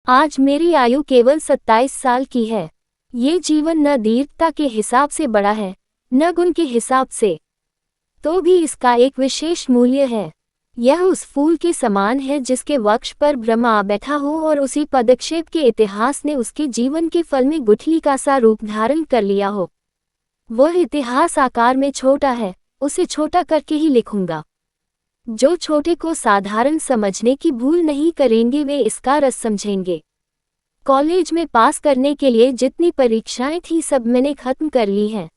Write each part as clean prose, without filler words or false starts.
आज मेरी आयु केवल 27 साल की है। ये जीवन न दीर्घता के हिसाब से बड़ा है, न गुण के हिसाब से, तो भी इसका एक विशेष मूल्य है। यह उस फूल के समान है जिसके वक्ष पर ब्रह्मा आ बैठा हो और उसी पदक्षेप के इतिहास ने उसके जीवन के फल में गुठली का सा रूप धारण कर लिया हो। वह इतिहास आकार में छोटा है, उसे छोटा करके ही लिखूंगा। जो छोटे को साधारण समझने की भूल नहीं करेंगे वे इसका रस समझेंगे। कॉलेज में पास करने के लिए जितनी परीक्षाएं थी सब मैंने खत्म कर ली हैं।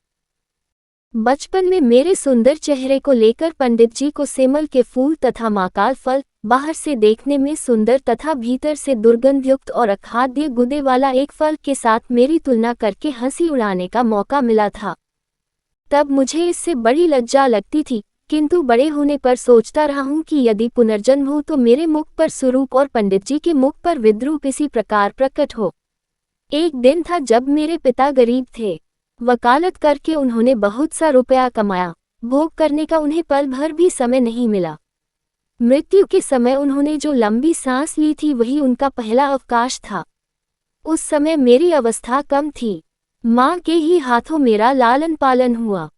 बचपन में मेरे सुंदर चेहरे को लेकर पंडित जी को सेमल के फूल तथा माकाल फल, बाहर से देखने में सुंदर तथा भीतर से दुर्गंधयुक्त और अखाद्य गुदे वाला एक फल के साथ मेरी तुलना करके हंसी उड़ाने का मौका मिला था। तब मुझे इससे बड़ी लज्जा लगती थी, किंतु बड़े होने पर सोचता रहा हूँ कि यदि पुनर्जन्म हो तो मेरे मुख पर सुरूप और पंडित जी के मुख पर विद्रूप इसी प्रकार प्रकट हो। एक दिन था जब मेरे पिता गरीब थे। वकालत करके उन्होंने बहुत सा रुपया कमाया, भोग करने का उन्हें पल भर भी समय नहीं मिला। मृत्यु के समय उन्होंने जो लंबी सांस ली थी वही उनका पहला अवकाश था। उस समय मेरी अवस्था कम थी। माँ के ही हाथों मेरा लालन पालन हुआ।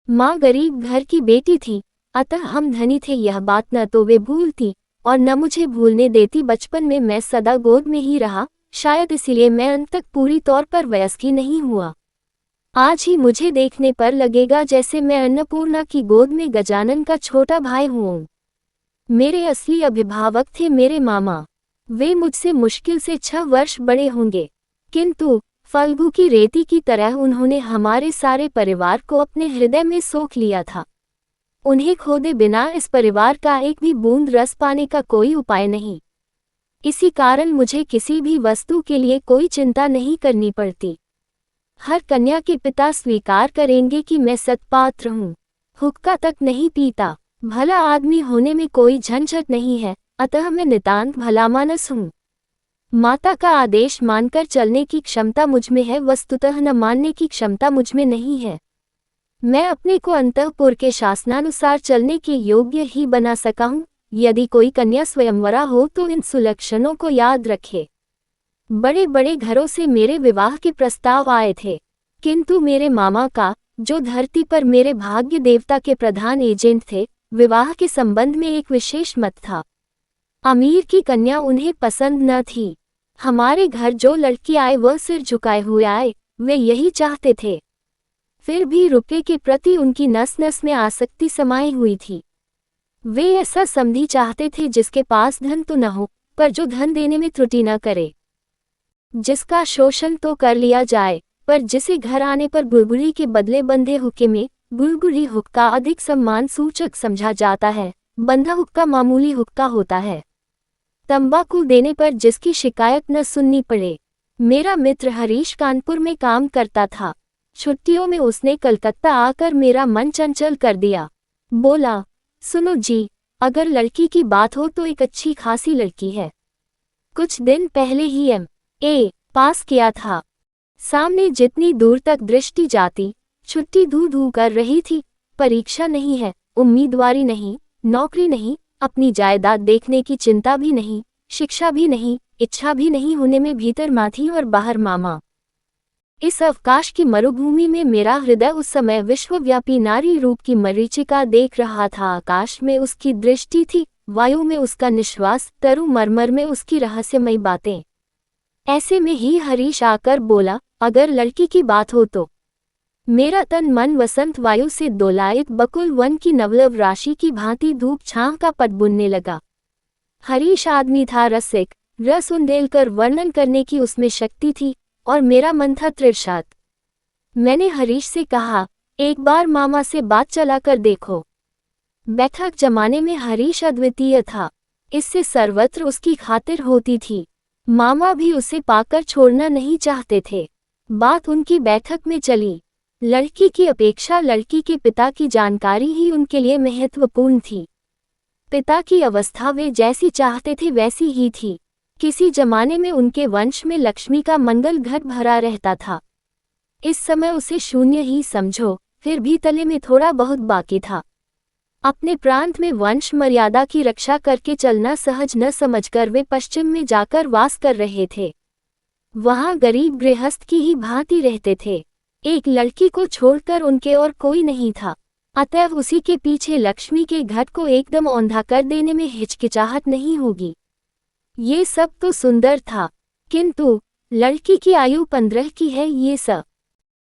माँ गरीब घर की बेटी थी, अतः हम धनी थे यह बात न तो वे भूलती और न मुझे भूलने देती। बचपन में मैं सदा गोद में ही रहा, शायद इसीलिए मैं अंत तक पूरी तौर पर वयस्क ही नहीं हुआ। आज ही मुझे देखने पर लगेगा जैसे मैं अन्नपूर्णा की गोद में गजानन का छोटा भाई हूँ। मेरे असली अभिभावक थे मेरे मामा। वे मुझसे मुश्किल से 6 वर्ष बड़े होंगे, किंतु फल्गु की रेती की तरह उन्होंने हमारे सारे परिवार को अपने हृदय में सोख लिया था। उन्हें खोदे बिना इस परिवार का एक भी बूंद रस पाने का कोई उपाय नहीं। इसी कारण मुझे किसी भी वस्तु के लिए कोई चिंता नहीं करनी पड़ती। हर कन्या के पिता स्वीकार करेंगे कि मैं सत्पात्र हूँ। हुक्का तक नहीं पीता। भला आदमी होने में कोई झंझट नहीं है, अतः मैं नितांत भलामानस हूँ। माता का आदेश मानकर चलने की क्षमता मुझमें है, वस्तुतः न मानने की क्षमता मुझमें नहीं है। मैं अपने को अंतःपुर के शासनानुसार चलने के योग्य ही बना सका हूँ। यदि कोई कन्या स्वयंवरा हो तो इन सुलक्षणों को याद रखे। बड़े बड़े घरों से मेरे विवाह के प्रस्ताव आए थे, किंतु मेरे मामा का, जो धरती पर मेरे भाग्य देवता के प्रधान एजेंट थे, विवाह के संबंध में एक विशेष मत था। अमीर की कन्या उन्हें पसंद न थी। हमारे घर जो लड़की आए वह सिर झुकाए हुए आए, वे यही चाहते थे। फिर भी रुपये के प्रति उनकी नस नस में आसक्ति समाई हुई थी। वे ऐसा समधी चाहते थे जिसके पास धन तो न हो, पर जो धन देने में त्रुटि न करे, जिसका शोषण तो कर लिया जाए, पर जिसे घर आने पर गुड़गुड़ी के बदले बंधे हुक्के में गुड़गुड़ी हुक्का अधिक सम्मान सूचक समझा जाता है, बंधा हुक्का मामूली हुक्का होता है। तंबाकू देने पर जिसकी शिकायत न सुननी पड़े। मेरा मित्र हरीश कानपुर में काम करता था। छुट्टियों में उसने कलकत्ता आकर मेरा मन चंचल कर दिया। बोला, सुनो जी, अगर लड़की की बात हो तो एक अच्छी खासी लड़की है। कुछ दिन पहले ही M.A. पास किया था। सामने जितनी दूर तक दृष्टि जाती, छुट्टी धू धू कर रही थी। परीक्षा नहीं है, उम्मीदवारी नहीं, नौकरी नहीं, अपनी जायदाद देखने की चिंता भी नहीं, शिक्षा भी नहीं, इच्छा भी नहीं, होने में भीतर माँ थी और बाहर मामा। इस अवकाश की मरुभूमि में मेरा हृदय उस समय विश्वव्यापी नारी रूप की मरीचिका देख रहा था। आकाश में उसकी दृष्टि थी, वायु में उसका निश्वास, तरु मरमर में उसकी रहस्यमयी बातें। ऐसे में ही हरीश आकर बोला, अगर लड़की की बात हो तो। मेरा तन मन वसंत वायु से दोलायित बकुल वन की नवलव राशि की भांति धूप छांव का पट बुनने लगा। हरीश आदमी था रसिक, रस उंडेलकर वर्णन करने की उसमें शक्ति थी, और मेरा मन था तृषात। मैंने हरीश से कहा, एक बार मामा से बात चलाकर देखो। बैठक जमाने में हरीश अद्वितीय था, इससे सर्वत्र उसकी खातिर होती थी। मामा भी उसे पाकर छोड़ना नहीं चाहते थे। बात उनकी बैठक में चली। लड़की की अपेक्षा लड़की के पिता की जानकारी ही उनके लिए महत्वपूर्ण थी। पिता की अवस्था वे जैसी चाहते थे वैसी ही थी। किसी जमाने में उनके वंश में लक्ष्मी का मंगल घट भरा रहता था। इस समय उसे शून्य ही समझो, फिर भी तले में थोड़ा बहुत बाकी था। अपने प्रांत में वंश मर्यादा की रक्षा करके चलना सहज न समझकर वे पश्चिम में जाकर वास कर रहे थे। वहां गरीब गृहस्थ की ही भांति रहते थे। एक लड़की को छोड़कर उनके और कोई नहीं था, अतएव उसी के पीछे लक्ष्मी के घट को एकदम औंधा कर देने में हिचकिचाहट नहीं होगी। ये सब तो सुंदर था, किंतु लड़की की आयु 15 की है, ये सब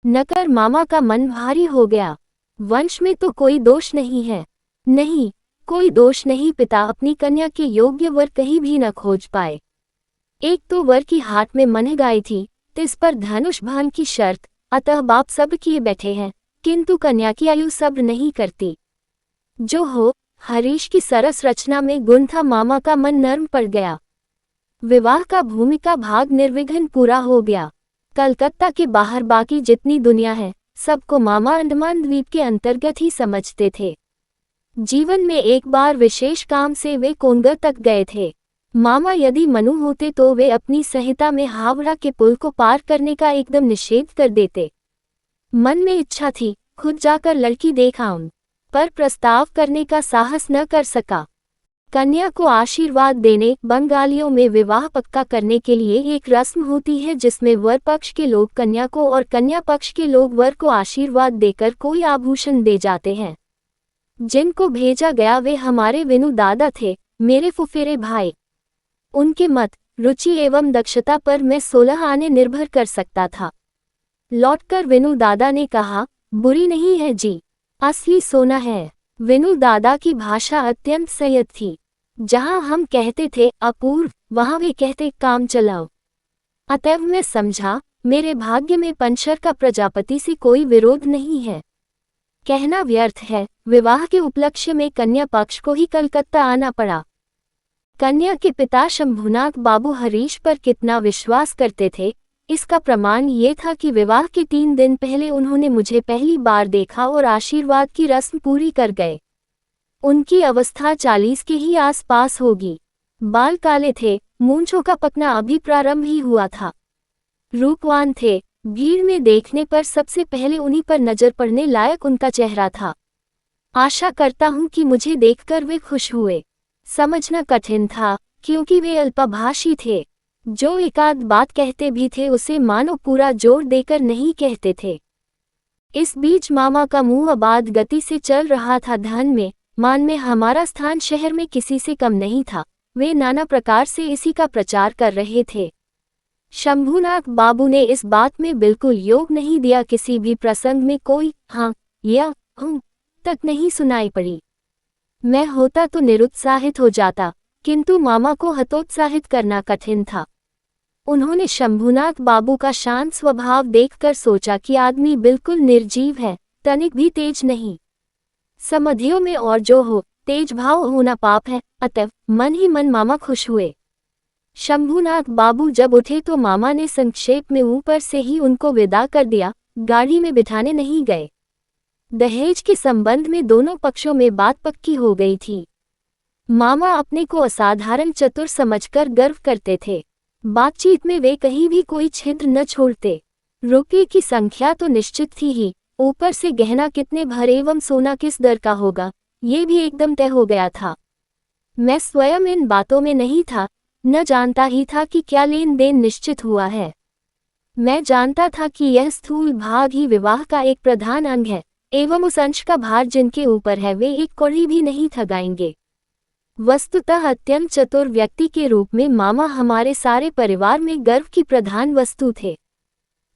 नकर मामा का मन भारी हो गया। वंश में तो कोई दोष नहीं है। नहीं, कोई दोष नहीं। पिता अपनी कन्या के योग्य वर कहीं भी न खोज पाए। एक तो वर की हाट में महंगाई थी, तिस पर धनुष भान की शर्त, अतः बाप सब किए बैठे हैं, किंतु कन्या की आयु सब्र नहीं करती। जो हो, हरीश की सरस रचना में गुण था। मामा का मन नर्म पड़ गया। विवाह का भूमिका भाग निर्विघ्न पूरा हो गया। कलकत्ता के बाहर बाकी जितनी दुनिया है, सबको मामा अंडमान द्वीप के अंतर्गत ही समझते थे। जीवन में एक बार विशेष काम से वे कोंगड़ तक गए थे। मामा यदि मनु होते तो वे अपनी संहिता में हावड़ा के पुल को पार करने का एकदम निषेध कर देते। मन में इच्छा थी खुद जाकर लड़की देख आऊं, पर प्रस्ताव करने का साहस न कर सका। कन्या को आशीर्वाद देने, बंगालियों में विवाह पक्का करने के लिए एक रस्म होती है जिसमें वर पक्ष के लोग कन्या को और कन्या पक्ष के लोग वर को आशीर्वाद देकर कोई आभूषण दे जाते हैं। जिनको भेजा गया वे हमारे विनु दादा थे, मेरे फुफेरे भाई। उनके मत, रुचि एवं दक्षता पर मैं 16 आने निर्भर कर सकता था। लौटकर विनु दादा ने कहा, बुरी नहीं है जी, असली सोना है। विनु दादा की भाषा अत्यंत संयत थी। जहां हम कहते थे अपूर्व, वहां वे कहते काम चलाओ। अतएव मैं समझा मेरे भाग्य में पंचर का प्रजापति से कोई विरोध नहीं है। कहना व्यर्थ है, विवाह के उपलक्ष्य में कन्या पक्ष को ही कलकत्ता आना पड़ा। कन्या के पिता शंभुनाथ बाबू हरीश पर कितना विश्वास करते थे, इसका प्रमाण ये था कि विवाह के 3 दिन पहले उन्होंने मुझे पहली बार देखा और आशीर्वाद की रस्म पूरी कर गए। उनकी अवस्था 40 के ही आसपास होगी। बाल काले थे, मूंछों का पकना अभी प्रारंभ ही हुआ था। रूपवान थे, भीड़ में देखने पर सबसे पहले उन्हीं पर नजर पड़ने लायक उनका चेहरा था। आशा करता हूं कि मुझे देखकर वे खुश हुए। समझना कठिन था, क्योंकि वे अल्पभाषी थे। जो एकाध बात कहते भी थे उसे मानो पूरा जोर देकर नहीं कहते थे। इस बीच मामा का मुंह अबाध गति से चल रहा था। धन में, मान में हमारा स्थान शहर में किसी से कम नहीं था। वे नाना प्रकार से इसी का प्रचार कर रहे थे। शंभुनाथ बाबू ने इस बात में बिल्कुल योग नहीं दिया। किसी भी प्रसंग में कोई हाँ या तक नहीं सुनाई पड़ी। मैं होता तो निरुत्साहित हो जाता, किंतु मामा को हतोत्साहित करना कठिन था। उन्होंने शंभुनाथ बाबू का शांत स्वभाव देखकर सोचा कि आदमी बिल्कुल निर्जीव है, तनिक भी तेज नहीं। समधियों में और जो हो, तेज भाव होना पाप है। अतएव मन ही मन मामा खुश हुए। शंभुनाथ बाबू जब उठे तो मामा ने संक्षेप में ऊपर से ही उनको विदा कर दिया, गाड़ी में बिठाने नहीं गए। दहेज के संबंध में दोनों पक्षों में बात पक्की हो गई थी। मामा अपने को असाधारण चतुर समझकर गर्व करते थे। बातचीत में वे कहीं भी कोई छिद्र न छोड़ते। रुपये की संख्या तो निश्चित थी ही, ऊपर से गहना कितने भर एवं सोना किस दर का होगा, ये भी एकदम तय हो गया था। मैं स्वयं इन बातों में नहीं था, न जानता ही था कि क्या लेन देन निश्चित हुआ है। मैं जानता था कि यह स्थूल भाग ही विवाह का एक प्रधान अंग है, एवं उस अंश का भार जिनके ऊपर है वे एक कौड़ी भी नहीं ठगाएंगे। वस्तुतः अत्यंत चतुर व्यक्ति के रूप में मामा हमारे सारे परिवार में गर्व की प्रधान वस्तु थे।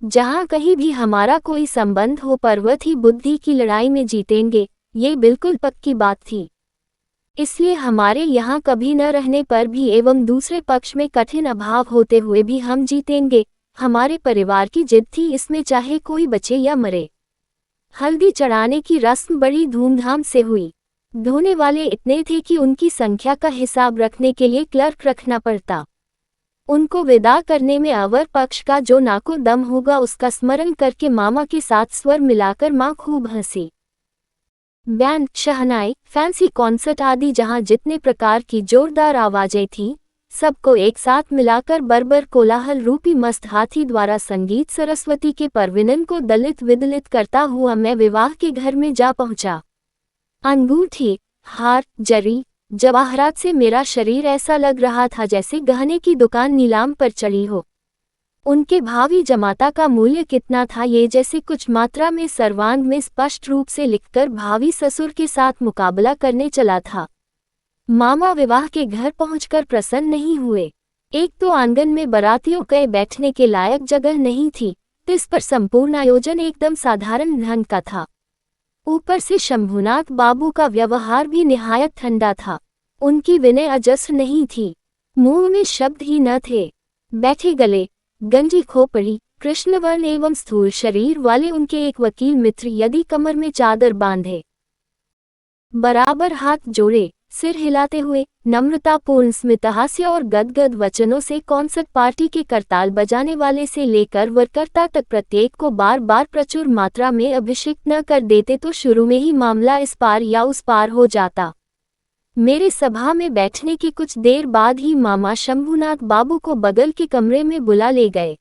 जहाँ कहीं भी हमारा कोई संबंध हो, पर्वत ही बुद्धि की लड़ाई में जीतेंगे, ये बिल्कुल पक्की बात थी। इसलिए हमारे यहाँ कभी न रहने पर भी एवं दूसरे पक्ष में कठिन अभाव होते हुए भी हम जीतेंगे, हमारे परिवार की जिद थी, इसमें चाहे कोई बचे या मरे। हल्दी चढ़ाने की रस्म बड़ी धूमधाम से हुई। धोने वाले इतने थे कि उनकी संख्या का हिसाब रखने के लिए क्लर्क रखना पड़ता। उनको विदा करने में अवर पक्ष का जो नाको दम होगा उसका स्मरण करके मामा के साथ स्वर मिलाकर माँ खूब हंसी। बैंड, शहनाई, फैंसी कॉन्सर्ट आदि जहाँ जितने प्रकार की जोरदार आवाजें थीं, सबको एक साथ मिलाकर बर्बर कोलाहल रूपी मस्त हाथी द्वारा संगीत सरस्वती के परविनन को दलित विदलित करता हुआ मैं विवाह के घर में जा पहुंचा। अंगूठी, हार, जरी, जवाहरात से मेरा शरीर ऐसा लग रहा था जैसे गहने की दुकान नीलाम पर चढ़ी हो। उनके भावी जमाता का मूल्य कितना था ये जैसे कुछ मात्रा में सर्वांग में स्पष्ट रूप से लिखकर भावी ससुर के साथ मुकाबला करने चला था। मामा विवाह के घर पहुंचकर प्रसन्न नहीं हुए। एक तो आंगन में बारातियों के बैठने के लायक जगह नहीं थी, इस पर संपूर्ण आयोजन एकदम साधारण ढंग का था। ऊपर से शंभुनाथ बाबू का व्यवहार भी निहायत ठंडा था। उनकी विनय अजस्र नहीं थी, मुंह में शब्द ही न थे। बैठे गले, गंजी खोपड़ी, कृष्णवर्ण एवं स्थूल शरीर वाले उनके एक वकील मित्र यदि कमर में चादर बांधे, बराबर हाथ जोड़े, सिर हिलाते हुए, नम्रतापूर्ण स्मितहास्य और गदगद वचनों से कॉन्सर्ट पार्टी के करताल बजाने वाले से लेकर वरकर्ता तक प्रत्येक को बार बार प्रचुर मात्रा में अभिषिक्त न कर देते तो शुरू में ही मामला इस पार या उस पार हो जाता। मेरे सभा में बैठने की कुछ देर बाद ही मामा शंभुनाथ बाबू को बगल के कमरे में बुला ले गए।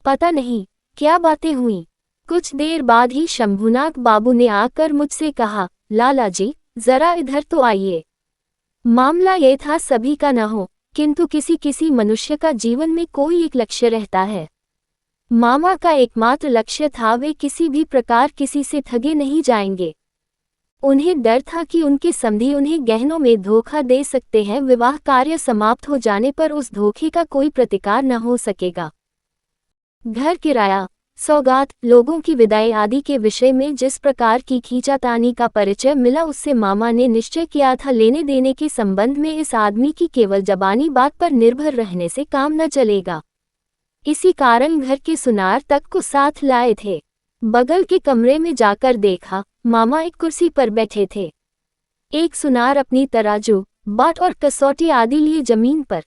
पता नहीं क्या बातें हुई। कुछ देर बाद ही शंभुनाथ बाबू ने आकर मुझसे कहा, लाला जी जरा इधर तो आइए। मामला ये था सभी का न हो, किंतु किसी किसी मनुष्य का जीवन में कोई एक लक्ष्य रहता है। मामा का एकमात्र लक्ष्य था वे किसी भी प्रकार किसी से ठगे नहीं जाएंगे। उन्हें डर था कि उनके समधी उन्हें गहनों में धोखा दे सकते हैं। विवाह कार्य समाप्त हो जाने पर उस धोखे का कोई प्रतिकार न हो सकेगा। घर किराया, सौगात, लोगों की विदाई आदि के विषय में जिस प्रकार की खींचातानी का परिचय मिला उससे मामा ने निश्चय किया था लेने देने के संबंध में इस आदमी की केवल जबानी बात पर निर्भर रहने से काम न चलेगा। इसी कारण घर के सुनार तक को साथ लाए थे। बगल के कमरे में जाकर देखा, मामा एक कुर्सी पर बैठे थे। एक सुनार अपनी तराजू, बाट और कसौटी आदि लिए जमीन पर।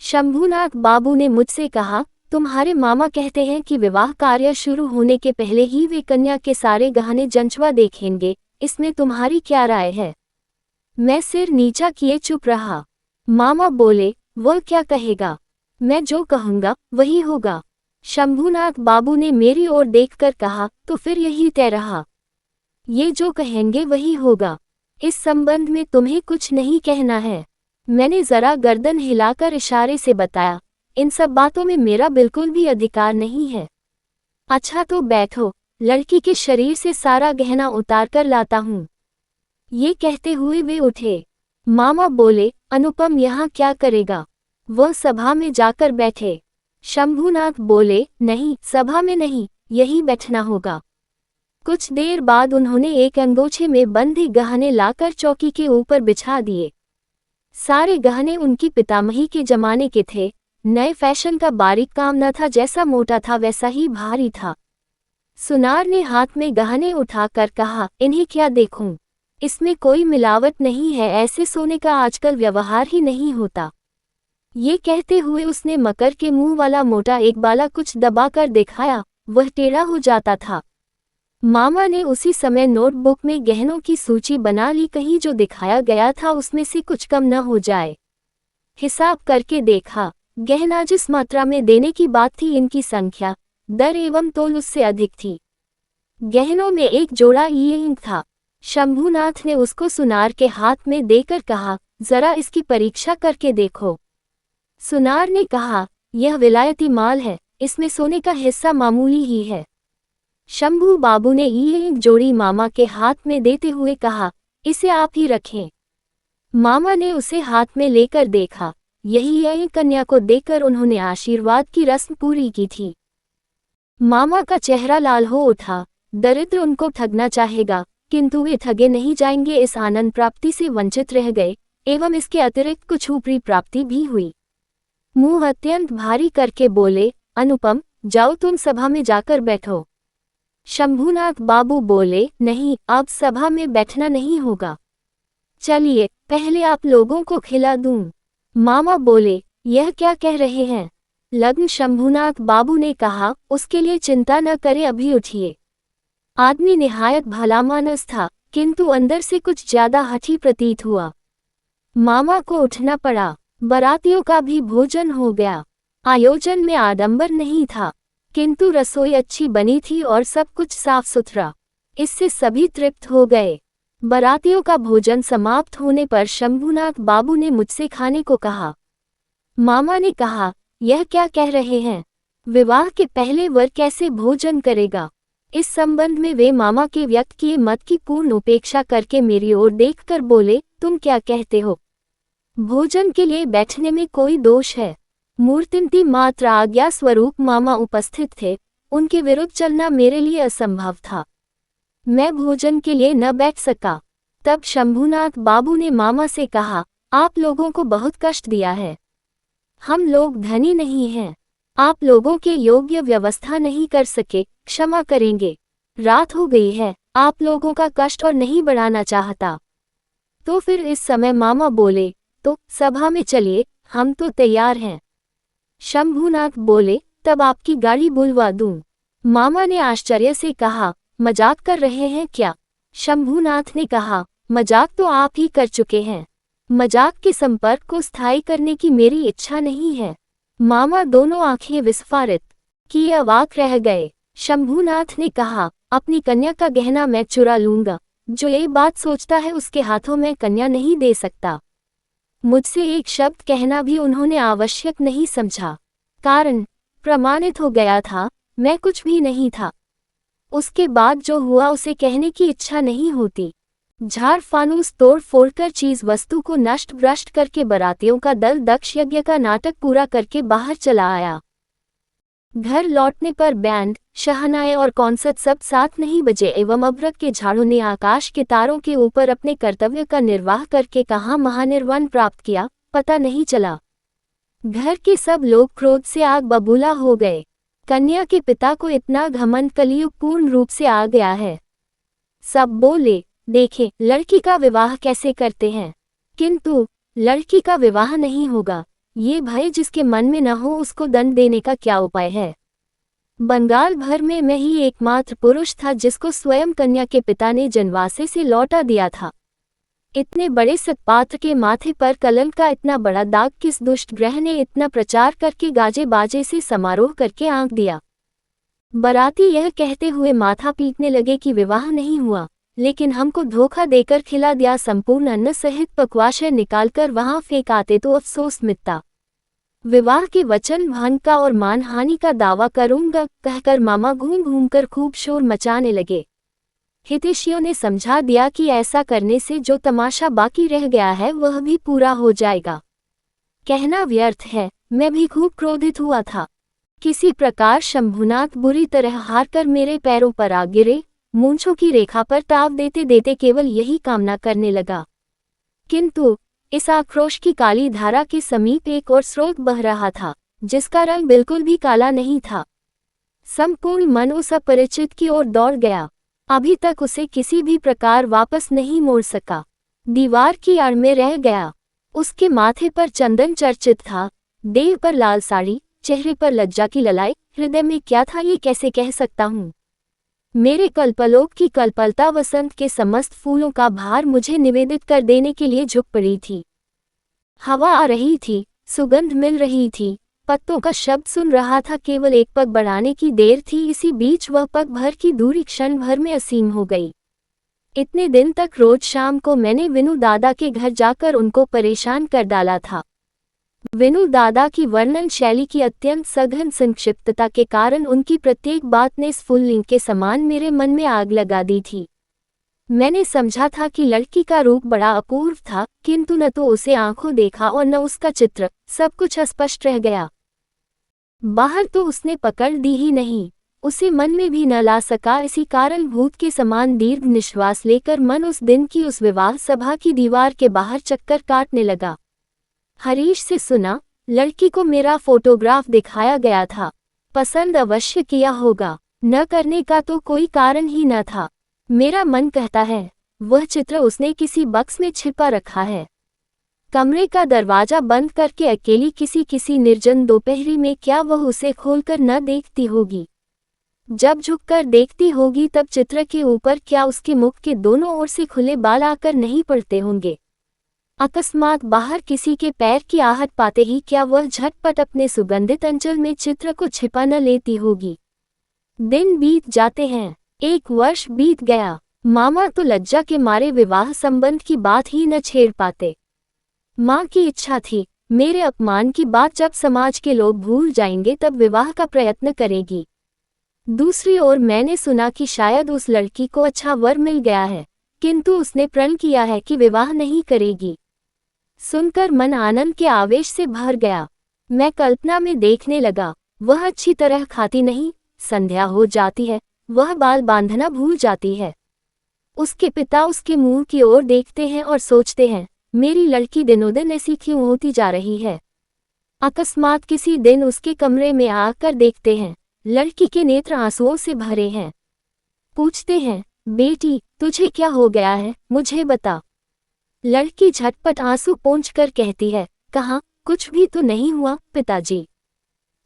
शंभुनाथ बाबू ने मुझसे कहा, तुम्हारे मामा कहते हैं कि विवाह कार्य शुरू होने के पहले ही वे कन्या के सारे गहने जंचवा देखेंगे, इसमें तुम्हारी क्या राय है? मैं सिर नीचा किए चुप रहा। मामा बोले, वह क्या कहेगा, मैं जो कहूँगा वही होगा। शंभुनाथ बाबू ने मेरी ओर देखकर कहा, तो फिर यही तय रहा। ये जो कहेंगे वही होगा। इस संबंध में तुम्हें कुछ नहीं कहना है। मैंने जरा गर्दन हिलाकर इशारे से बताया, इन सब बातों में मेरा बिल्कुल भी अधिकार नहीं है। अच्छा तो बैठो, लड़की के शरीर से सारा गहना उतार कर लाता हूँ। ये कहते हुए वे उठे। मामा बोले, अनुपम यहाँ क्या करेगा? वह सभा में जाकर बैठे। शंभुनाथ बोले, नहीं, सभा में नहीं, यही बैठना होगा। कुछ देर बाद उन्होंने एक अंगोछे में बंधे गहने लाकर चौकी के ऊपर बिछा दिए। सारे गहने उनकी पितामही के जमाने के थे। नए फैशन का बारीक काम न था, जैसा मोटा था वैसा ही भारी था। सुनार ने हाथ में गहने उठाकर कहा, इन्हें क्या देखूं? इसमें कोई मिलावट नहीं है, ऐसे सोने का आजकल व्यवहार ही नहीं होता। ये कहते हुए उसने मकर के मुंह वाला मोटा एक बाला कुछ दबाकर दिखाया, वह टेढ़ा हो जाता था। मामा ने उसी समय नोटबुक में गहनों की सूची बना ली, कहीं जो दिखाया गया था उसमें से कुछ कम न हो जाए। हिसाब करके देखा, गहना जिस मात्रा में देने की बात थी इनकी संख्या, दर एवं तोल उससे अधिक थी। गहनों में एक जोड़ा ईयरिंग था। शंभुनाथ ने उसको सुनार के हाथ में देकर कहा, जरा इसकी परीक्षा करके देखो। सुनार ने कहा, यह विलायती माल है, इसमें सोने का हिस्सा मामूली ही है। शंभू बाबू ने ईयरिंग जोड़ी मामा के हाथ में देते हुए कहा, इसे आप ही रखें। मामा ने उसे हाथ में लेकर देखा। यही ईयरिंग कन्या को देकर उन्होंने आशीर्वाद की रस्म पूरी की थी। मामा का चेहरा लाल हो उठा। दरिद्र उनको ठगना चाहेगा, किंतु वे ठगे नहीं जाएंगे, इस आनंद प्राप्ति से वंचित रह गए, एवं इसके अतिरिक्त कुछ ऊपरी प्राप्ति भी हुई। मुंह अत्यंत भारी करके बोले, अनुपम, जाओ तुम सभा में जाकर बैठो। शंभुनाथ बाबू बोले, नहीं, अब सभा में बैठना नहीं होगा। चलिए, पहले आप लोगों को खिला दूं। मामा बोले, यह क्या कह रहे हैं? लग्न शंभुनाथ बाबू ने कहा, उसके लिए चिंता न करे, अभी उठिए। आदमी निहायत भलामानस था, किंतु अंदर से कुछ ज्यादा हठी प्रतीत हुआ। मामा को उठना पड़ा। बारातियों का भी भोजन हो गया। आयोजन में आडंबर नहीं था, किंतु रसोई अच्छी बनी थी और सब कुछ साफ सुथरा। इससे सभी तृप्त हो गए। बारातियों का भोजन समाप्त होने पर शंभूनाथ बाबू ने मुझसे खाने को कहा। मामा ने कहा, यह क्या कह रहे हैं? विवाह के पहले वर कैसे भोजन करेगा? इस संबंध में वे मामा के व्यक्त किए मत की पूर्ण उपेक्षा करके मेरी ओर देखकर बोले, तुम क्या कहते हो? भोजन के लिए बैठने में कोई दोष है? मूर्तिमती मात्र आज्ञा स्वरूप मामा उपस्थित थे, उनके विरुद्ध चलना मेरे लिए असंभव था। मैं भोजन के लिए न बैठ सका। तब शंभूनाथ बाबू ने मामा से कहा, आप लोगों को बहुत कष्ट दिया है। हम लोग धनी नहीं हैं। आप लोगों के योग्य व्यवस्था नहीं कर सके, क्षमा करेंगे। रात हो गई है, आप लोगों का कष्ट और नहीं बढ़ाना चाहता। तो फिर इस समय मामा बोले, तो सभा में चलिए, हम तो तैयार हैं। शंभूनाथ बोले, तब आपकी गाड़ी बुलवा दूं? मामा ने आश्चर्य से कहा, मजाक कर रहे हैं क्या? शंभूनाथ ने कहा, मजाक तो आप ही कर चुके हैं। मजाक के संपर्क को स्थायी करने की मेरी इच्छा नहीं है। मामा दोनों आंखें विस्फारित किए अवाक रह गए। शंभूनाथ ने कहा, अपनी कन्या का गहना मैं चुरा लूंगा। जो ये बात सोचता है उसके हाथों में कन्या नहीं दे सकता। मुझसे एक शब्द कहना भी उन्होंने आवश्यक नहीं समझा। कारण प्रमाणित हो गया था, मैं कुछ भी नहीं था। उसके बाद जो हुआ उसे कहने की इच्छा नहीं होती। झाड़ फानूस तोड़ फोड़कर चीज वस्तु को नष्ट भ्रष्ट करके बारातियों का दल दक्ष यज्ञ का नाटक पूरा करके बाहर चला आया। घर लौटने पर बैंड, शहनाई और कॉन्सर्ट सब साथ नहीं बजे एवं अभ्रक के झाड़ों ने आकाश के तारों के ऊपर अपने कर्तव्य का निर्वाह करके कहाँ महानिर्वाण प्राप्त किया, पता नहीं चला। घर के सब लोग क्रोध से आग बबूला हो गए। कन्या के पिता को इतना घमंड कलियुग पूर्ण रूप से आ गया है। सब बोले, देखें लड़की का विवाह कैसे करते हैं। किंतु लड़की का विवाह नहीं होगा, ये भय जिसके मन में न हो उसको दंड देने का क्या उपाय है। बंगाल भर में मैं ही एकमात्र पुरुष था जिसको स्वयं कन्या के पिता ने जनवासे से लौटा दिया था। इतने बड़े सत्पात्र के माथे पर कलंक का इतना बड़ा दाग किस दुष्ट ग्रह ने इतना प्रचार करके गाजे बाजे से समारोह करके आंक दिया। बाराती यह कहते हुए माथा पीटने लगे कि विवाह नहीं हुआ, लेकिन हमको धोखा देकर खिला दिया। संपूर्ण अन्न सहित पक्वाशय निकालकर वहां फेंक आते तो अफसोस मिटता। विवाह के वचन भंग का और मानहानि का दावा करूंगा कहकर मामा घूम घूमकर खूब शोर मचाने लगे। हितैषियों ने समझा दिया कि ऐसा करने से जो तमाशा बाकी रह गया है वह भी पूरा हो जाएगा। कहना व्यर्थ है, मैं भी खूब क्रोधित हुआ था। किसी प्रकार शंभूनाथ बुरी तरह हार कर मेरे पैरों पर आ गिरे। मूंछों की रेखा पर ताव देते देते केवल यही कामना करने लगा। किंतु इस आक्रोश की काली धारा के समीप एक और स्रोत बह रहा था, जिसका रंग बिल्कुल भी काला नहीं था। संपूर्ण मन उस अपरिचित की ओर दौड़ गया। अभी तक उसे किसी भी प्रकार वापस नहीं मोड़ सका। दीवार की आड़ में रह गया। उसके माथे पर चंदन चर्चित था, देह पर लाल साड़ी, चेहरे पर लज्जा की ललाई। हृदय में क्या था ये कैसे कह सकता हूँ। मेरे कल्पलोक की कल्पलता वसंत के समस्त फूलों का भार मुझे निवेदित कर देने के लिए झुक पड़ी थी। हवा आ रही थी, सुगंध मिल रही थी, पत्तों का शब्द सुन रहा था। केवल एक पग बढ़ाने की देर थी, इसी बीच वह पग भर की दूरी क्षण भर में असीम हो गई। इतने दिन तक रोज शाम को मैंने विनु दादा के घर जाकर उनको परेशान कर डाला था। विनु दादा की वर्णन शैली की अत्यंत सघन संक्षिप्तता के कारण उनकी प्रत्येक बात ने स्फुल्लिंग के समान मेरे मन में आग लगा दी थी। मैंने समझा था कि लड़की का रूप बड़ा अपूर्व था, किंतु न तो उसे आंखों देखा और न उसका चित्र, सब कुछ अस्पष्ट रह गया। बाहर तो उसने पकड़ दी ही नहीं, उसे मन में भी न ला सका। इसी कारण भूत के समान दीर्घ निश्वास लेकर मन उस दिन की उस विवाह सभा की दीवार के बाहर चक्कर काटने लगा। हरीश से सुना, लड़की को मेरा फोटोग्राफ दिखाया गया था, पसंद अवश्य किया होगा, न करने का तो कोई कारण ही न था। मेरा मन कहता है वह चित्र उसने किसी बक्स में छिपा रखा है। कमरे का दरवाजा बंद करके अकेली किसी निर्जन दोपहरी में क्या वह उसे खोलकर न देखती होगी। जब झुककर देखती होगी तब चित्र के ऊपर क्या उसके मुख के दोनों ओर से खुले बाल आकर नहीं पड़ते होंगे। अकस्मात बाहर किसी के पैर की आहट पाते ही क्या वह झटपट अपने सुगंधित अंचल में चित्र को छिपा न लेती होगी। दिन बीत जाते हैं, 1 वर्ष बीत गया। मामा तो लज्जा के मारे विवाह संबंध की बात ही न छेड़ पाते। माँ की इच्छा थी मेरे अपमान की बात जब समाज के लोग भूल जाएंगे तब विवाह का प्रयत्न करेगी। दूसरी ओर मैंने सुना कि शायद उस लड़की को अच्छा वर मिल गया है, किंतु उसने प्रण किया है कि विवाह नहीं करेगी। सुनकर मन आनंद के आवेश से भर गया। मैं कल्पना में देखने लगा, वह अच्छी तरह खाती नहीं, संध्या हो जाती है, वह बाल बांधना भूल जाती है। उसके पिता उसके मुंह की ओर देखते हैं और सोचते हैं, मेरी लड़की दिनों दिन ऐसी क्यों होती जा रही है। अकस्मात किसी दिन उसके कमरे में आकर देखते हैं, लड़की के नेत्र आंसुओं से भरे हैं। पूछते हैं, बेटी तुझे क्या हो गया है, मुझे बता। लड़की झटपट आंसू पोंछकर कहती है, कहाँ, कुछ भी तो नहीं हुआ पिताजी।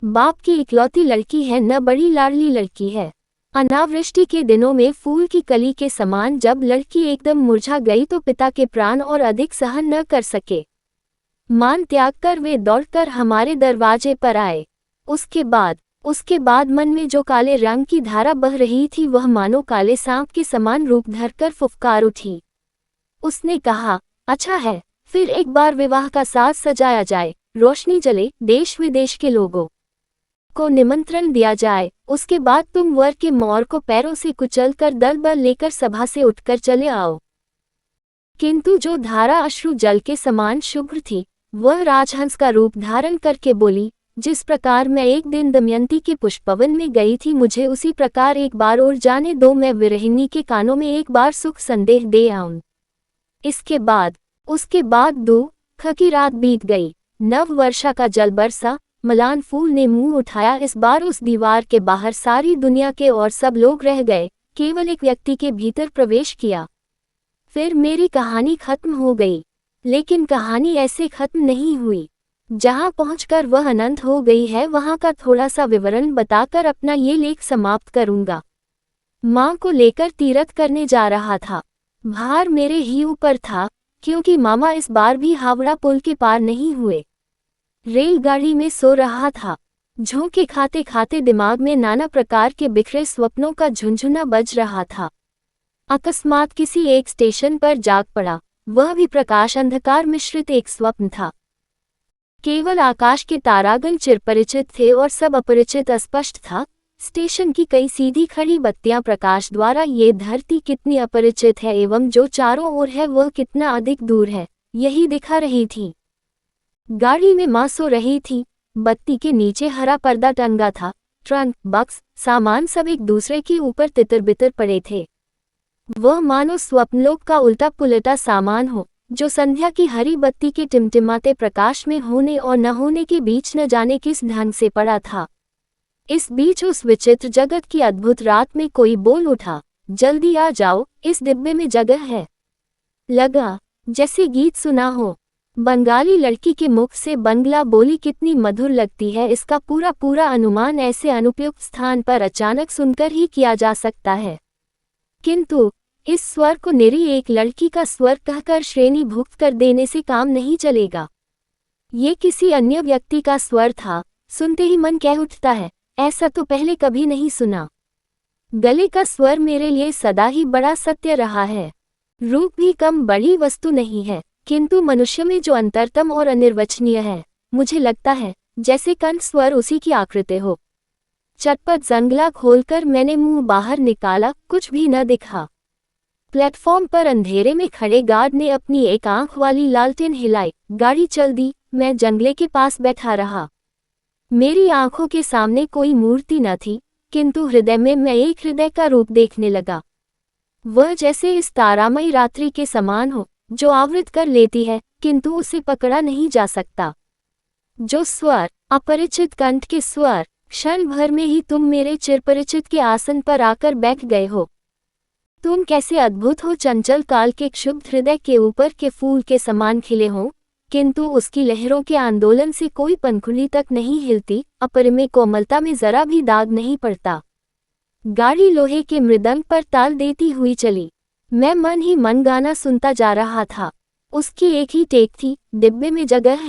बाप की इकलौती लड़की है, न बड़ी लाडली लड़की है। अनावृष्टि के दिनों में फूल की कली के समान जब लड़की एकदम मुरझा गई तो पिता के प्राण और अधिक सहन न कर सके। मान त्याग कर वे दौड़कर हमारे दरवाजे पर आए। उसके बाद मन में जो काले रंग की धारा बह रही थी वह मानो काले सांप के समान रूप धरकर फुफकार उठी। उसने कहा, अच्छा है, फिर एक बार विवाह का साज सजाया जाए, रोशनी जले, देश विदेश के लोगों को निमंत्रण दिया जाए, उसके बाद तुम वर के मोर को पैरों से कुचलकर दल बल लेकर सभा से उठकर चले आओ। किंतु जो धारा अश्रु जल के समान शुभ्र थी, वह राजहंस का रूप धारण करके बोली, जिस प्रकार मैं एक दिन दमयंती के पुष्पवन में गई थी, मुझे उसी प्रकार एक बार और जाने दो, मैं विरहिणी के कानों में एक बार सुख संदेश दे आऊं। उसके बाद दुख की रात बीत गई, नव वर्षा का जल बरसा, मलान फूल ने मुंह उठाया। इस बार उस दीवार के बाहर सारी दुनिया के और सब लोग रह गए, केवल एक व्यक्ति के भीतर प्रवेश किया। फिर मेरी कहानी खत्म हो गई, लेकिन कहानी ऐसे खत्म नहीं हुई। जहां पहुंचकर वह अनंत हो गई है, वहां का थोड़ा सा विवरण बताकर अपना ये लेख समाप्त करूंगा। मां को लेकर तीर्थ करने जा रहा था। भार मेरे ही ऊपर था, क्योंकि मामा इस बार भी हावड़ा पुल के पार नहीं हुए। रेलगाड़ी में सो रहा था। झोंके खाते खाते दिमाग में नाना प्रकार के बिखरे स्वप्नों का झुंझुना बज रहा था। अकस्मात किसी एक स्टेशन पर जाग पड़ा, वह भी प्रकाश अंधकार मिश्रित एक स्वप्न था। केवल आकाश के तारागण चिरपरिचित थे और सब अपरिचित अस्पष्ट था। स्टेशन की कई सीधी खड़ी बत्तियां प्रकाश द्वारा ये धरती कितनी अपरिचित है एवं जो चारों ओर है वह कितना अधिक दूर है, यही दिखा रही थी। गाड़ी में मां सो रही थी। बत्ती के नीचे हरा पर्दा टंगा था। ट्रंक, बक्स, सामान सब एक दूसरे के ऊपर तितर बितर पड़े थे। वह मानो स्वप्नलोक का उल्टा पुलटा सामान हो, जो संध्या की हरी बत्ती के टिमटिमाते प्रकाश में होने और न होने के बीच न जाने किस ढंग से पड़ा था। इस बीच उस विचित्र जगत की अद्भुत रात में कोई बोल उठा, जल्दी आ जाओ, इस डिब्बे में जगह है। लगा जैसे गीत सुना हो। बंगाली लड़की के मुख से बंगला बोली कितनी मधुर लगती है, इसका पूरा पूरा अनुमान ऐसे अनुपयुक्त स्थान पर अचानक सुनकर ही किया जा सकता है। किंतु इस स्वर को निरी एक लड़की का स्वर कहकर श्रेणीभुक्त कर देने से काम नहीं चलेगा। ये किसी अन्य व्यक्ति का स्वर था। सुनते ही मन कह उठता है, ऐसा तो पहले कभी नहीं सुना। गले का स्वर मेरे लिए सदा ही बड़ा सत्य रहा है। रूप भी कम बड़ी वस्तु नहीं है, किंतु मनुष्य में जो अंतरतम और अनिर्वचनीय है, मुझे लगता है जैसे कंठ स्वर उसी की आकृति हो। चटपट जंगला खोलकर मैंने मुंह बाहर निकाला, कुछ भी न दिखा। प्लेटफॉर्म पर अंधेरे में खड़े गार्ड ने अपनी एक आंख वाली लालटेन हिलाई, गाड़ी चल दी। मैं जंगले के पास बैठा रहा। मेरी आंखों के सामने कोई मूर्ति न थी, किंतु हृदय में मैं एक हृदय का रूप देखने लगा। वह जैसे इस तारामयी रात्रि के समान हो, जो आवृत कर लेती है किंतु उसे पकड़ा नहीं जा सकता। जो स्वर, अपरिचित कंठ के स्वर, क्षण भर में ही तुम मेरे चिरपरिचित के आसन पर आकर बैठ गए हो। तुम कैसे अद्भुत हो, चंचल काल के क्षुब्ध हृदय के ऊपर के फूल के समान खिले हो, किंतु उसकी लहरों के आंदोलन से कोई पंखुड़ी तक नहीं हिलती, अपरिमेय कोमलता में जरा भी दाग नहीं पड़ता। गाड़ी लोहे के मृदंग पर ताल देती हुई चली। मैं मन ही मन गाना सुनता जा रहा था। उसकी एक ही टेक थी, डिब्बे में जगह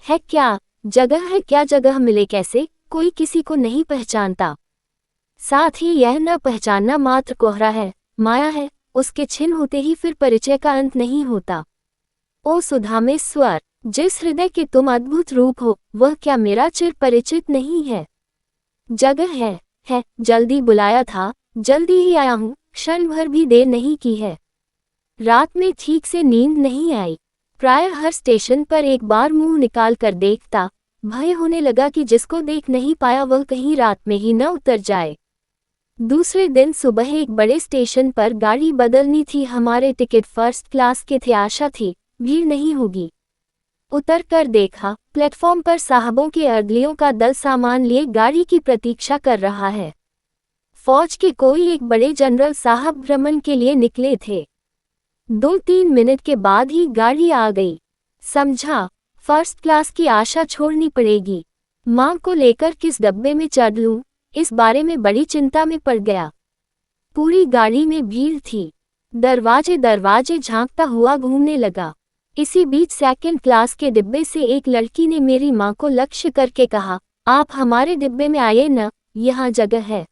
है क्या, जगह है क्या, जगह मिले कैसे, कोई किसी को नहीं पहचानता। साथ ही यह न पहचानना मात्र कोहरा है, माया है, उसके छिन होते ही फिर परिचय का अंत नहीं होता। ओ सुधा में स्वर, जिस हृदय के तुम अद्भुत रूप हो, वह क्या मेरा चिर परिचित नहीं है? जगह है, जल्दी बुलाया था, जल्दी ही आया हूँ, क्षण भर भी देर नहीं की है। रात में ठीक से नींद नहीं आई। प्रायः हर स्टेशन पर एक बार मुंह निकाल कर देखता, भय होने लगा कि जिसको देख नहीं पाया वह कहीं रात में ही न उतर जाए। दूसरे दिन सुबह एक बड़े स्टेशन पर गाड़ी बदलनी थी। हमारे टिकट फर्स्ट क्लास के थे। आशा थी भीड़ नहीं होगी। उतर कर देखा, प्लेटफॉर्म पर साहबों के अर्दलियों का दल सामान लिए गाड़ी की प्रतीक्षा कर रहा है। फौज के कोई एक बड़े जनरल साहब भ्रमण के लिए निकले थे। 2-3 मिनट के बाद ही गाड़ी आ गई। समझा, फर्स्ट क्लास की आशा छोड़नी पड़ेगी। मां को लेकर किस डब्बे में चढ़ लूं, इस बारे में बड़ी चिंता में पड़ गया। पूरी गाड़ी में भीड़ थी। दरवाजे झांकता हुआ घूमने लगा। इसी बीच सेकंड क्लास के डिब्बे से एक लड़की ने मेरी मां को लक्ष्य करके कहा, आप हमारे डिब्बे में आइए न, यहाँ जगह है।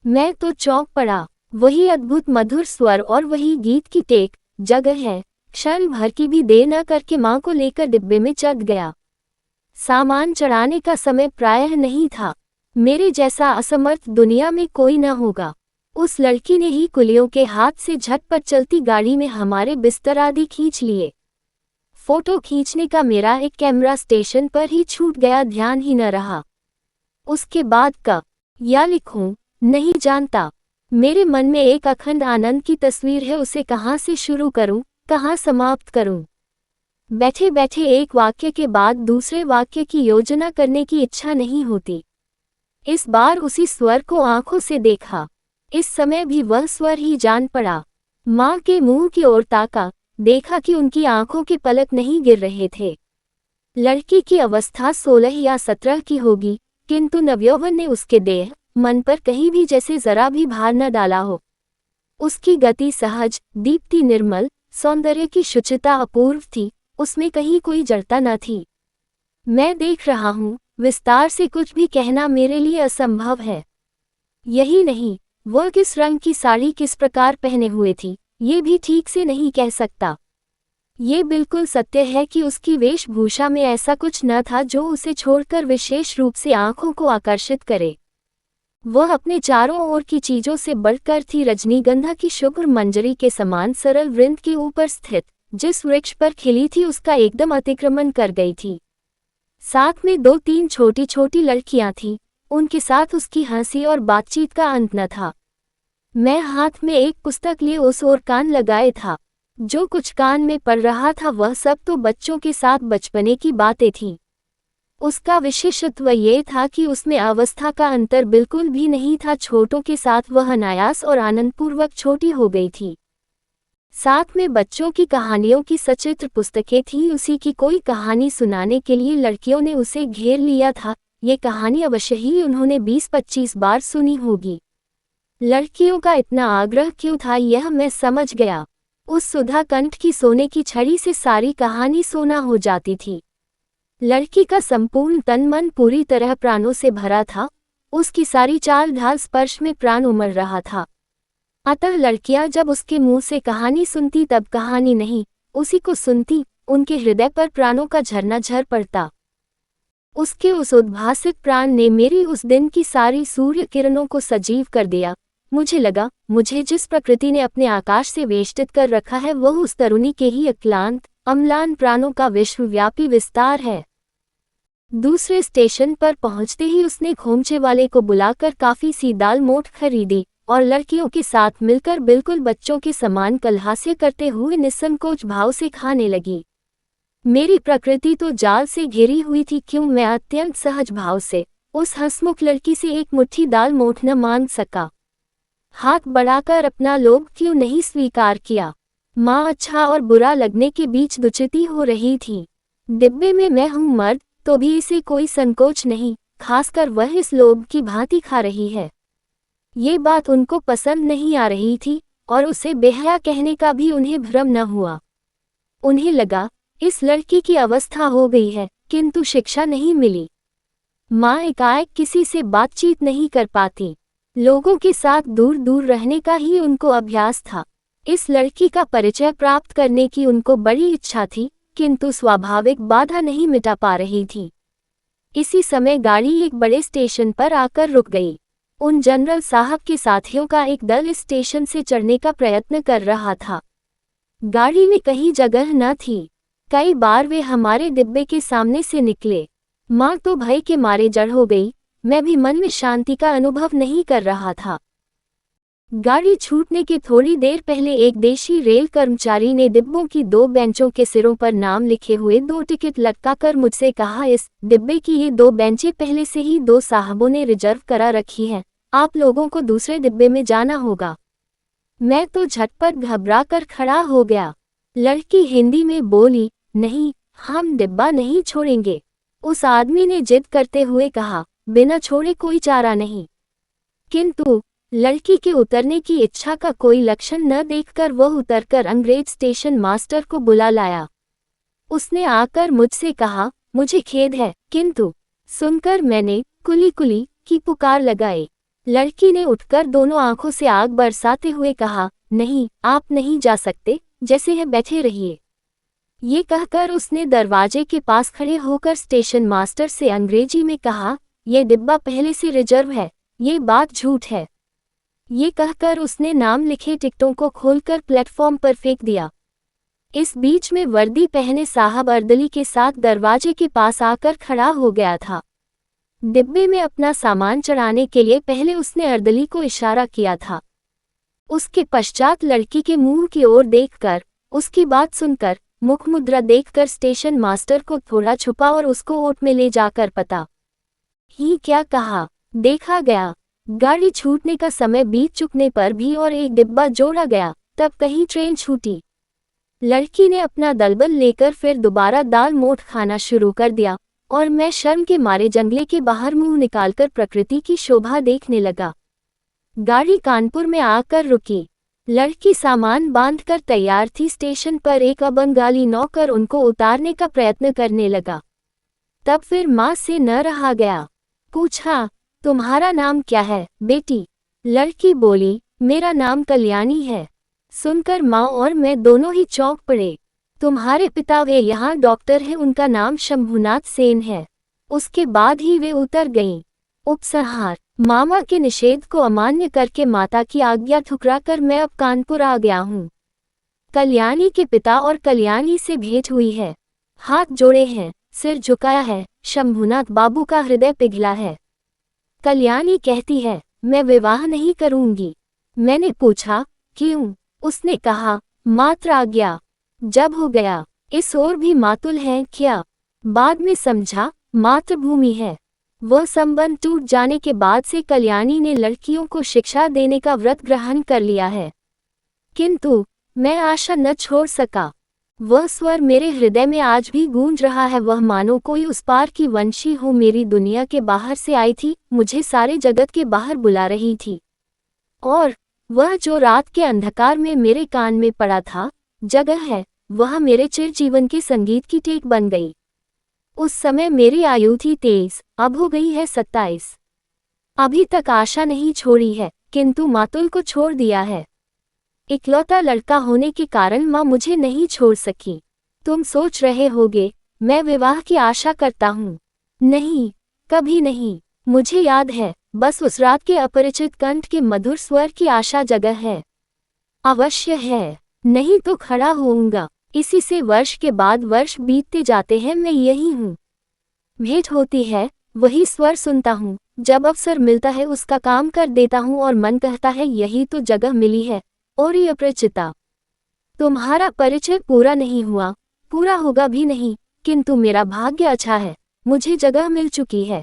मैं तो चौंक पड़ा। वही अद्भुत मधुर स्वर और वही गीत की टेक, जगह है। क्षण भर की भी देर न करके मां को लेकर डिब्बे में चढ़ गया। सामान चढ़ाने का समय प्रायः नहीं था। मेरे जैसा असमर्थ दुनिया में कोई न होगा। उस लड़की ने ही कुलियों के हाथ से झटपट चलती गाड़ी में हमारे बिस्तर आदि खींच लिए। फोटो खींचने का मेरा एक कैमरा स्टेशन पर ही छूट गया, ध्यान ही न रहा। उसके बाद का या लिखूं नहीं जानता। मेरे मन में एक अखंड आनंद की तस्वीर है, उसे कहाँ से शुरू करूं, कहाँ समाप्त करूं। बैठे बैठे एक वाक्य के बाद दूसरे वाक्य की योजना करने की इच्छा नहीं होती। इस बार उसी स्वर को आंखों से देखा। इस समय भी वह स्वर ही जान पड़ा। मां के मुंह की ओर ताका, देखा कि उनकी आंखों के पलक नहीं गिर रहे थे। लड़की की अवस्था 16 या 17 की होगी, किंतु नवयौवन ने उसके देह मन पर कहीं भी जैसे जरा भी भार न डाला हो। उसकी गति सहज, दीप्ति निर्मल, सौंदर्य की शुचिता अपूर्व थी, उसमें कहीं कोई जड़ता न थी। मैं देख रहा हूँ, विस्तार से कुछ भी कहना मेरे लिए असंभव है। यही नहीं, वह किस रंग की साड़ी किस प्रकार पहने हुए थी, ये भी ठीक से नहीं कह सकता। ये बिल्कुल सत्य है कि उसकी वेशभूषा में ऐसा कुछ न था जो उसे छोड़कर विशेष रूप से आंखों को आकर्षित करे। वह अपने चारों ओर की चीजों से बढ़कर थी। रजनीगंधा की शुभ्र मंजरी के समान सरल वृंद के ऊपर स्थित जिस वृक्ष पर खिली थी उसका एकदम अतिक्रमण कर गई थी। साथ में 2-3 छोटी छोटी लड़कियां थीं, उनके साथ उसकी हंसी और बातचीत का अंत न था। मैं हाथ में एक पुस्तक लिए उस ओर कान लगाए था। जो कुछ कान में पड़ रहा था वह सब तो बच्चों के साथ बचपने की बातें थीं। उसका विशेषत्व ये था कि उसमें अवस्था का अंतर बिल्कुल भी नहीं था। छोटों के साथ वह अनायास और आनंदपूर्वक छोटी हो गई थी। साथ में बच्चों की कहानियों की सचित्र पुस्तकें थीं। उसी की कोई कहानी सुनाने के लिए लड़कियों ने उसे घेर लिया था। ये कहानी अवश्य ही उन्होंने 20-25 बार सुनी होगी। लड़कियों का इतना आग्रह क्यों था यह मैं समझ गया। उस सुधा कंठ की सोने की छड़ी से सारी कहानी सोना हो जाती थी। लड़की का संपूर्ण तन मन पूरी तरह प्राणों से भरा था। उसकी सारी चाल ढाल स्पर्श में प्राण उमड़ रहा था। अतः लड़कियां जब उसके मुंह से कहानी सुनती तब कहानी नहीं, उसी को सुनती। उनके हृदय पर प्राणों का झरना झर पड़ता। उसके उस उद्भासित प्राण ने मेरी उस दिन की सारी सूर्य किरणों को सजीव कर दिया। मुझे लगा, मुझे जिस प्रकृति ने अपने आकाश से वेष्टित कर रखा है वह उस तरुणी के ही अक्लांत अम्लान प्राणों का विश्वव्यापी विस्तार है। दूसरे स्टेशन पर पहुंचते ही उसने खोमचे वाले को बुलाकर काफी सी दाल मोठ खरीदी और लड़कियों के साथ मिलकर बिल्कुल बच्चों के समान कलहास्य करते हुए निस्संकोच भाव से खाने लगी। मेरी प्रकृति तो जाल से घिरी हुई थी, क्यों मैं अत्यंत सहज भाव से उस हंसमुख लड़की से एक मुट्ठी दाल मोठ न मांग सका। हाथ बढ़ाकर अपना लोभ क्यों नहीं स्वीकार किया। माँ अच्छा और बुरा लगने के बीच दुचिती हो रही थी। डिब्बे में मैं हूँ मर्द तो भी इसे कोई संकोच नहीं, खासकर वह इस लोभ की भांति खा रही है। ये बात उनको पसंद नहीं आ रही थी और उसे बेहया कहने का भी उन्हें भ्रम न हुआ। उन्हें लगा इस लड़की की अवस्था हो गई है, किंतु शिक्षा नहीं मिली। माँ एकाएक किसी से बातचीत नहीं कर पाती। लोगों के साथ दूर दूर रहने का ही उनको अभ्यास था। इस लड़की का परिचय प्राप्त करने की उनको बड़ी इच्छा थी, किंतु स्वाभाविक बाधा नहीं मिटा पा रही थी। इसी समय गाड़ी एक बड़े स्टेशन पर आकर रुक गई। उन जनरल साहब के साथियों का एक दल इस स्टेशन से चढ़ने का प्रयत्न कर रहा था। गाड़ी में कहीं जगह न थी। कई बार वे हमारे डिब्बे के सामने से निकले। माँ तो भय के मारे जड़ हो गई, मैं भी मन में शांति का अनुभव नहीं कर रहा था। गाड़ी छूटने के थोड़ी देर पहले एक देशी रेल कर्मचारी ने डिब्बों की 2 बेंचों के सिरों पर नाम लिखे हुए 2 टिकट लटकाकर मुझसे कहा, इस डिब्बे की ये 2 बेंचें पहले से ही 2 साहबों ने रिजर्व करा रखी हैं, आप लोगों को दूसरे डिब्बे में जाना होगा। मैं तो झटपट घबरा कर खड़ा हो गया। लड़की हिंदी में बोली, नहीं, हम डिब्बा नहीं छोड़ेंगे। उस आदमी ने जिद करते हुए कहा, बिना छोड़े कोई चारा नहीं। किंतु लड़की के उतरने की इच्छा का कोई लक्षण न देखकर वह उतरकर अंग्रेज स्टेशन मास्टर को बुला लाया। उसने आकर मुझसे कहा, मुझे खेद है, किंतु सुनकर मैंने कुली कुली की पुकार लगाई। लड़की ने उठकर दोनों आंखों से आग बरसाते हुए कहा, नहीं, आप नहीं जा सकते, जैसे है बैठे रहिए। ये कहकर उसने दरवाजे के पास खड़े होकर स्टेशन मास्टर से अंग्रेजी में कहा, यह डिब्बा पहले से रिजर्व है, ये बात झूठ है। ये कहकर उसने नाम लिखे टिकटों को खोलकर प्लेटफॉर्म पर फेंक दिया। इस बीच में वर्दी पहने साहब अर्दली के साथ दरवाजे के पास आकर खड़ा हो गया था। डिब्बे में अपना सामान चढ़ाने के लिए पहले उसने अर्दली को इशारा किया था। उसके पश्चात लड़की के मुंह की ओर देखकर, उसकी बात सुनकर, मुख मुद्रा देखकर स्टेशन मास्टर को थोड़ा छुपा और उसको ओट में ले जाकर पता ही क्या कहा, देखा गया। गाड़ी छूटने का समय बीत चुकने पर भी और एक डिब्बा जोड़ा गया, तब कहीं ट्रेन छूटी। लड़की ने अपना दलबल लेकर फिर दोबारा दाल मोठ खाना शुरू कर दिया और मैं शर्म के मारे जंगले के बाहर मुंह निकालकर प्रकृति की शोभा देखने लगा। गाड़ी कानपुर में आकर रुकी। लड़की सामान बांधकर तैयार थी। स्टेशन पर एक बंगाली नौकर उनको उतारने का प्रयत्न करने लगा। तब फिर माँ से न रहा गया। पूछा, तुम्हारा नाम क्या है बेटी? लड़की बोली, मेरा नाम कल्याणी है। सुनकर माँ और मैं दोनों ही चौंक पड़े। तुम्हारे पिता वे यहाँ डॉक्टर हैं, उनका नाम शंभुनाथ सेन है। उसके बाद ही वे उतर गईं। उपसंहार, मामा के निषेध को अमान्य करके माता की आज्ञा ठुकराकर मैं अब कानपुर आ गया हूँ। कल्याणी के पिता और कल्याणी से भेंट हुई है। हाथ जोड़े हैं, सिर झुकाया है। शंभुनाथ बाबू का हृदय पिघला है। कल्याणी कहती है, मैं विवाह नहीं करूंगी। मैंने पूछा, क्यों? उसने कहा, मात्र आज्ञा। जब हो गया। इस ओर भी मातुल हैं क्या? बाद में समझा, मातृभूमि है। वह संबंध टूट जाने के बाद से कल्याणी ने लड़कियों को शिक्षा देने का व्रत ग्रहण कर लिया है। किंतु मैं आशा न छोड़ सका। वह स्वर मेरे हृदय में आज भी गूंज रहा है। वह मानो कोई उस पार की वंशी हो, मेरी दुनिया के बाहर से आई थी, मुझे सारे जगत के बाहर बुला रही थी। और वह जो रात के अंधकार में मेरे कान में पड़ा था, जगह है, वह मेरे चिरजीवन के संगीत की टेक बन गई। उस समय मेरी आयु थी 23, अब हो गई है 27। अभी तक आशा नहीं छोड़ी है, किंतु मातुल को छोड़ दिया है। इकलौता लड़का होने के कारण माँ मुझे नहीं छोड़ सकी। तुम सोच रहे होगे, मैं विवाह की आशा करता हूँ। नहीं, कभी नहीं। मुझे याद है, बस उस रात के अपरिचित कंठ के मधुर स्वर की आशा जगह है। अवश्य है, नहीं तो खड़ा होऊंगा। इसी से वर्ष के बाद वर्ष बीतते जाते हैं, मैं यही हूँ। भेंट होती है, वही स्वर सुनता हूँ। जब अवसर मिलता है उसका काम कर देता हूँ और मन कहता है यही तो जगह मिली है। और ये अपरिचिता। तुम्हारा परिचय पूरा नहीं हुआ, पूरा होगा भी नहीं, किंतु मेरा भाग्य अच्छा है, मुझे जगह मिल चुकी है।